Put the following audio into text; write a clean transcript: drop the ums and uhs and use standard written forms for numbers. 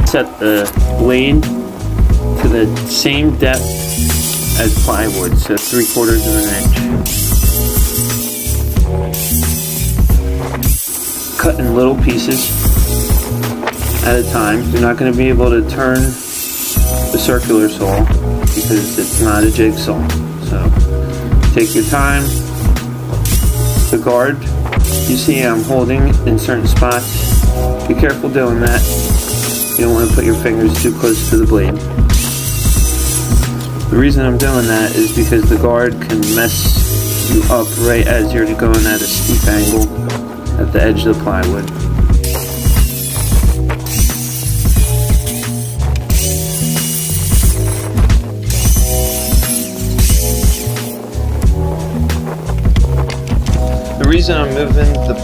Set the blade to the same depth as plywood, so 3/4 of an inch. Cut in little pieces at a time. You're not going to be able to turn the circular saw because it's not a jigsaw. So take your time. The guard, you see I'm holding in certain spots. Be careful doing that. You don't want to put your fingers too close to the blade. The reason I'm doing that is because the guard can mess you up right as you're going at a steep angle at the edge of the plywood. The reason I'm moving the